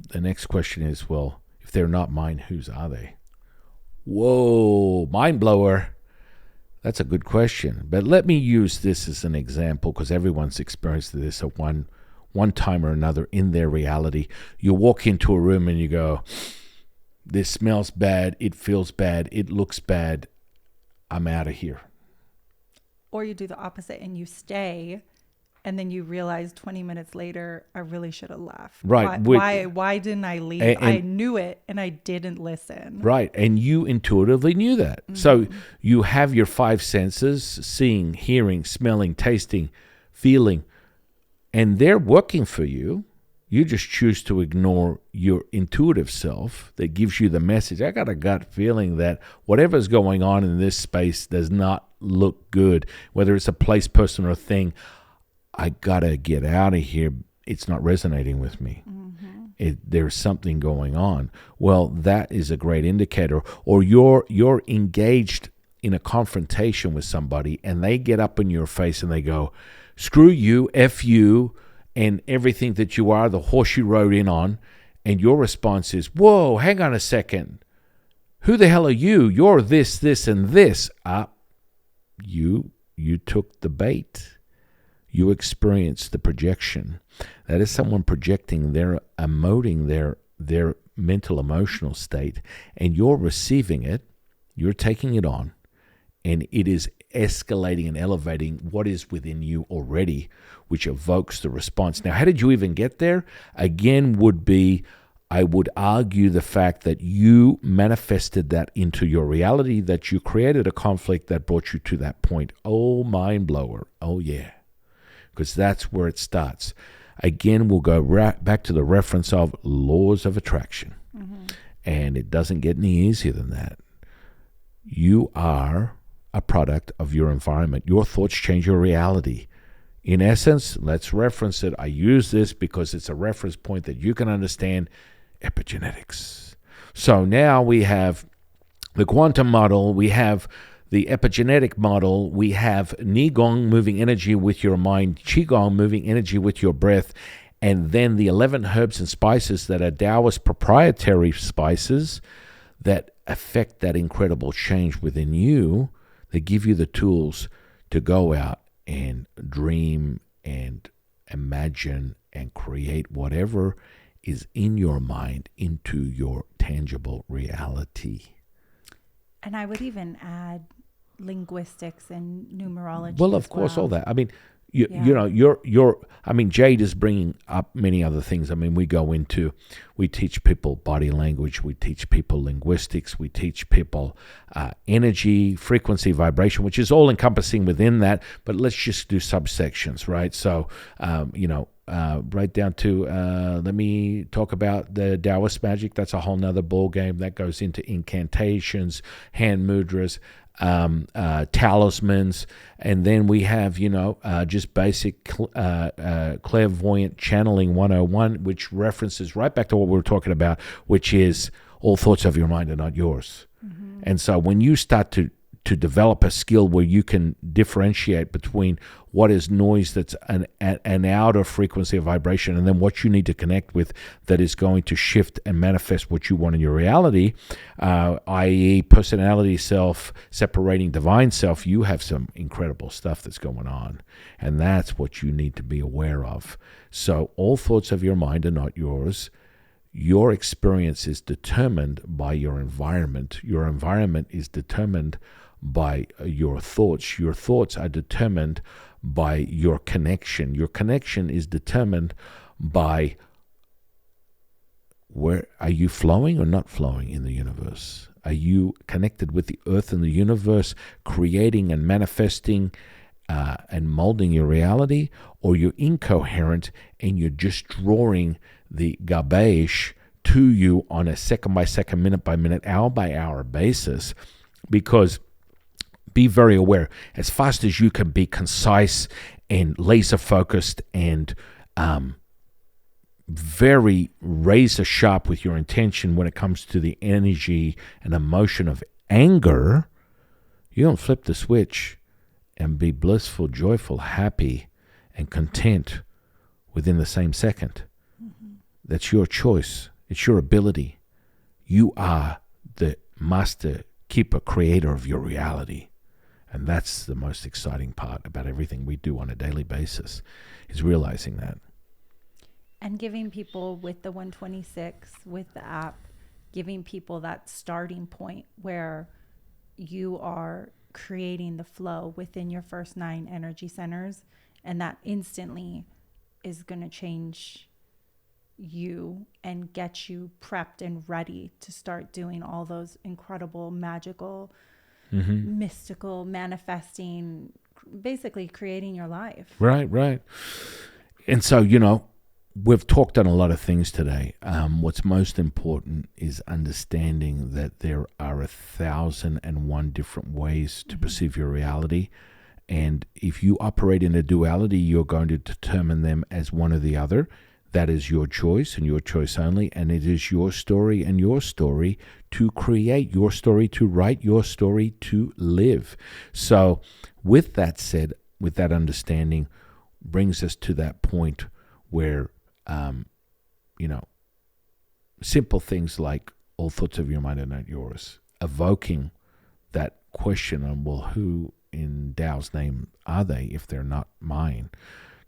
the next question is, well, if they're not mine, whose are they? Whoa, mind blower. That's a good question. But let me use this as an example, because everyone's experienced this at one time or another in their reality. You walk into a room and you go, this smells bad, it feels bad, it looks bad, I'm out of here. Or you do the opposite and you stay, and then you realize 20 minutes later, I really should have left. Right. Why didn't I leave? And I knew it and I didn't listen. Right. And you intuitively knew that. Mm-hmm. So you have your five senses, seeing, hearing, smelling, tasting, feeling, and they're working for you. You just choose to ignore your intuitive self that gives you the message. I got a gut feeling that whatever's going on in this space does not look good, whether it's a place, person, or thing. I got to get out of here. It's not resonating with me. Mm-hmm. There's something going on. Well, that is a great indicator. Or you're engaged in a confrontation with somebody and they get up in your face and they go, screw you, F you, and everything that you are, the horse you rode in on. And your response is, whoa, hang on a second. Who the hell are you? You're this, this, and this. You took the bait. You experience the projection. That is someone projecting their emoting their mental emotional state, and you're receiving it, you're taking it on, and it is escalating and elevating what is within you already, which evokes the response. Now, how did you even get there? Again, I would argue the fact that you manifested that into your reality, that you created a conflict that brought you to that point. Oh, mind blower. Oh, yeah. Because that's where it starts. Again, we'll go back to the reference of laws of attraction. Mm-hmm. And it doesn't get any easier than that. You are a product of your environment. Your thoughts change your reality. In essence, let's reference it. I use this because it's a reference point that you can understand epigenetics. So now we have the quantum model, we have the epigenetic model, we have Qigong, moving energy with your mind, Qigong, moving energy with your breath, and then the 11 herbs and spices that are Taoist proprietary spices that affect that incredible change within you, that give you the tools to go out and dream and imagine and create whatever is in your mind into your tangible reality. And I would even add, linguistics and numerology. Well, of as course, well. all that. I mean, you Yeah. know, I mean, Jade is bringing up many other things. I mean, we teach people body language, we teach people linguistics, we teach people energy, frequency, vibration, which is all encompassing within that. But let's just do subsections, right? So, right down to let me talk about the Taoist magic. That's a whole nother ball game that goes into incantations, hand mudras, talismans, and then we have just basic clairvoyant channeling 101, which references right back to what we were talking about, which is all thoughts of your mind are not yours. And so when you start to develop a skill where you can differentiate between what is noise that's an outer frequency of vibration, and then what you need to connect with that is going to shift and manifest what you want in your reality, i.e. personality self separating divine self, you have some incredible stuff that's going on. And that's what you need to be aware of. So all thoughts of your mind are not yours. Your experience is determined by your environment. Your environment is determined by your thoughts. Your thoughts are determined by your connection. Your connection is determined by where are you flowing or not flowing in the universe? Are you connected with the earth and the universe, creating and manifesting and molding your reality, or you're incoherent and you're just drawing the garbage to you on a second by second, minute by minute, hour by hour basis? Because be very aware, as fast as you can be concise and laser focused and very razor sharp with your intention when it comes to the energy and emotion of anger, you don't flip the switch and be blissful, joyful, happy, and content within the same second. That's your choice. It's your ability. You are the master, keeper, creator of your reality. And that's the most exciting part about everything we do on a daily basis, is realizing that. And giving people with the 126, with the app, giving people that starting point where you are creating the flow within your first 9 energy centers, and that instantly is going to change you and get you prepped and ready to start doing all those incredible, magical, mystical, manifesting, basically creating your life. Right. And so, we've talked on a lot of things today. What's most important is understanding that there are 1,001 different ways to perceive your reality. And if you operate in a duality, you're going to determine them as one or the other. That is your choice and your choice only. And it is your story and your story to create, your story to write, your story to live. So with that said, with that understanding, brings us to that point where, simple things like all thoughts of your mind are not yours, evoking that question on, well, who in Tao's name are they if they're not mine,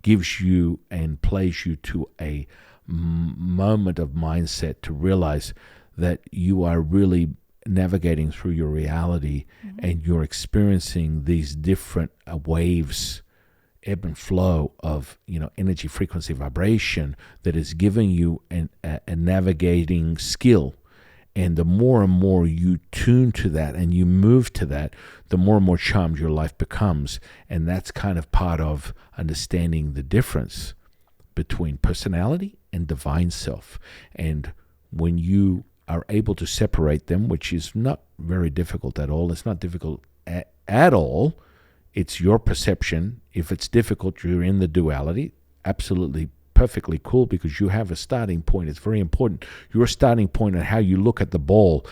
gives you and plays you to a moment of mindset to realize that you are really navigating through your reality, and you're experiencing these different waves, ebb and flow of energy, frequency, vibration that is giving you a navigating skill. And the more and more you tune to that and you move to that, the more and more charmed your life becomes. And that's kind of part of understanding the difference between personality and divine self. And when you are able to separate them, which is not very difficult at all, it's not difficult at all. It's your perception. If it's difficult, you're in the duality. Absolutely perfectly cool, because you have a starting point. It's very important. Your starting point and how you look at the ball,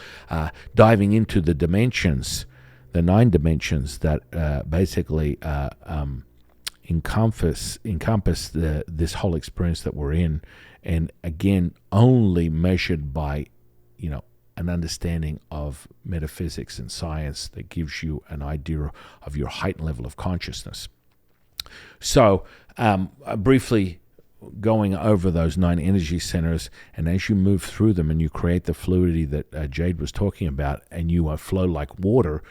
diving into the dimensions, the 9 dimensions that basically encompass this whole experience that we're in. And again, only measured by, an understanding of metaphysics and science that gives you an idea of your heightened level of consciousness. So, briefly going over those 9 energy centers, and as you move through them and you create the fluidity that Jade was talking about, and you flow like water,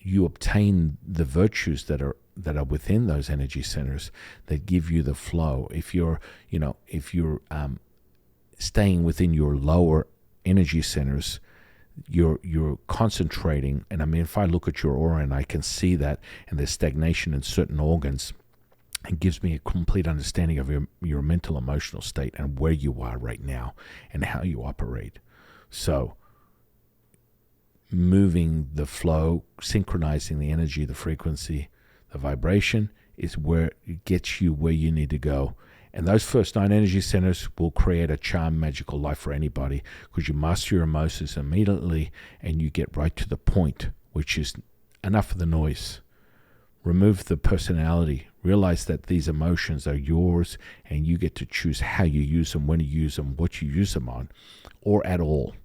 you obtain the virtues that are within those energy centers that give you the flow. If you're staying within your lower energy centers, you're concentrating. And I mean, if I look at your aura and I can see that, and there's stagnation in certain organs, it gives me a complete understanding of your mental, emotional state and where you are right now and how you operate. So moving the flow, synchronizing the energy, the frequency, the vibration is where it gets you where you need to go. And those first 9 energy centers will create a charmed, magical life for anybody, because you master your emotions immediately and you get right to the point, which is enough of the noise. Remove the personality. Realize that these emotions are yours and you get to choose how you use them, when you use them, what you use them on, or at all.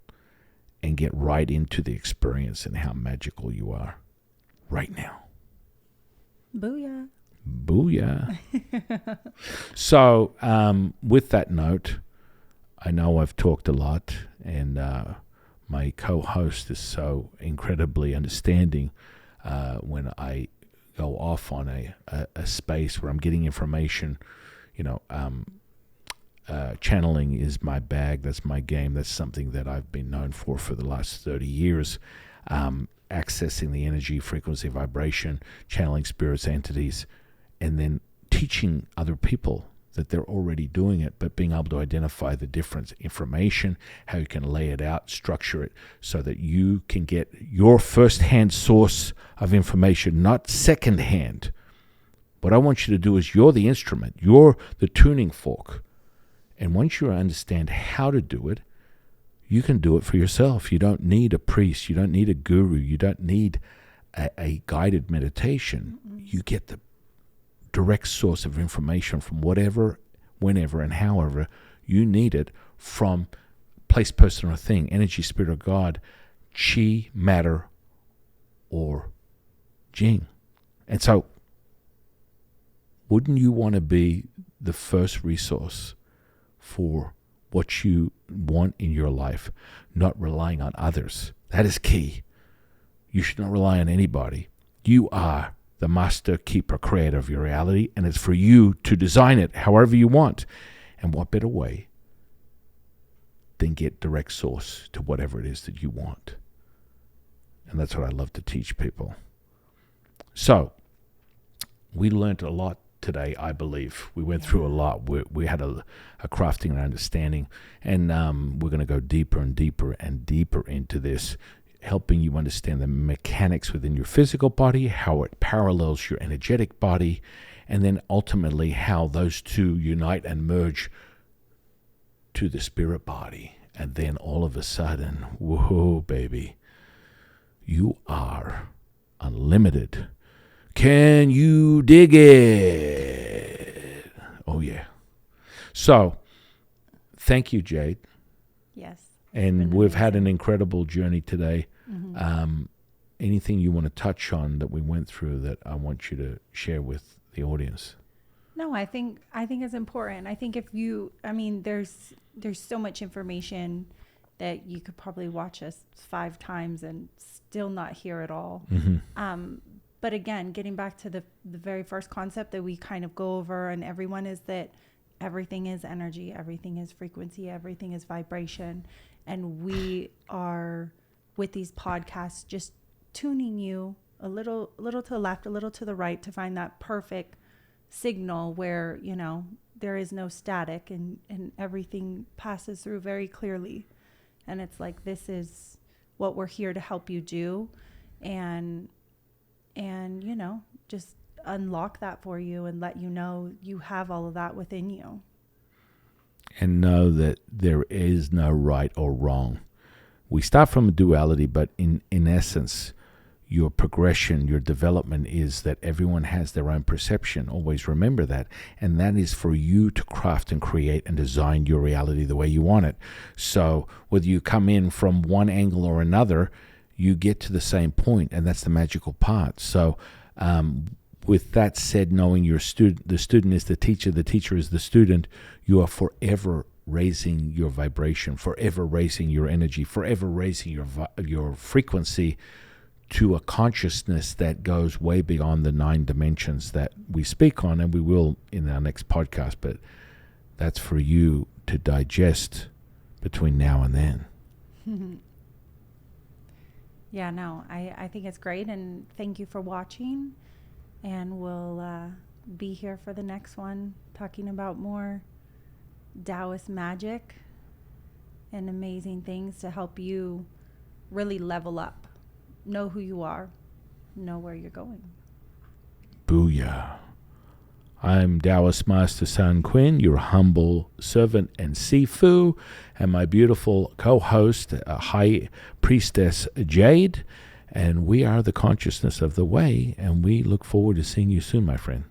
And get right into the experience and how magical you are right now. Booyah. Booyah. So, with that note, I know I've talked a lot, and my co-host is so incredibly understanding when I go off on a space where I'm getting information. Channeling is my bag. That's my game. That's something that I've been known for the last 30 years. Accessing the energy, frequency, vibration, channeling spirits, entities, and then teaching other people that they're already doing it, but being able to identify the different information, how you can lay it out, structure it, so that you can get your first-hand source of information, not second-hand. What I want you to do is, you're the instrument. You're the tuning fork. And once you understand how to do it, you can do it for yourself. You don't need a priest. You don't need a guru. You don't need a guided meditation. Mm-hmm. You get the direct source of information from whatever, whenever, and however you need it, from place, person, or thing, energy, spirit, or God, chi, matter, or jing. And so, wouldn't you want to be the first resource for what you want in your life, not relying on others? That is key. You should not rely on anybody. You are the master, keeper, creator of your reality, and it's for you to design it however you want. And what better way than get direct source to whatever it is that you want? And that's what I love to teach people. So, we learned a lot today, I believe. We went through a lot. We had a crafting and understanding, and we're going to go deeper and deeper and deeper into this, helping you understand the mechanics within your physical body, how it parallels your energetic body, and then ultimately how those two unite and merge to the spirit body. And then all of a sudden, whoa, baby, you are unlimited. Can you dig it? Oh, yeah. So, thank you, Jade. Yes. And we've had an incredible journey today. Mm-hmm. Anything you want to touch on that we went through that I want you to share with the audience? No, I think it's important. I think there's so much information that you could probably watch us 5 times and still not hear it all. Mm-hmm. But again, getting back to the very first concept that we kind of go over, and everyone, is that everything is energy, everything is frequency, everything is vibration. And we are, with these podcasts, just tuning you a little to the left, a little to the right, to find that perfect signal where, there is no static and everything passes through very clearly. And it's like, this is what we're here to help you do. And just unlock that for you and let you know you have all of that within you. And know that there is no right or wrong. We start from a duality, but in essence, your progression, your development is that everyone has their own perception. Always remember that. And that is for you to craft and create and design your reality the way you want it. So whether you come in from one angle or another, you get to the same point, and that's the magical part. So with that said, knowing the student is the teacher is the student, you are forever raising your vibration, forever raising your energy, forever raising your frequency to a consciousness that goes way beyond the 9 dimensions that we speak on, and we will in our next podcast, but that's for you to digest between now and then. Yeah, no, I think it's great, and thank you for watching, and we'll be here for the next one, talking about more Taoist magic and amazing things to help you really level up, know who you are, know where you're going. Booyah. I'm Taoist Master San Quinn, your humble servant and Sifu, and my beautiful co-host, High Priestess Jade, and we are the consciousness of the way, and we look forward to seeing you soon, my friend.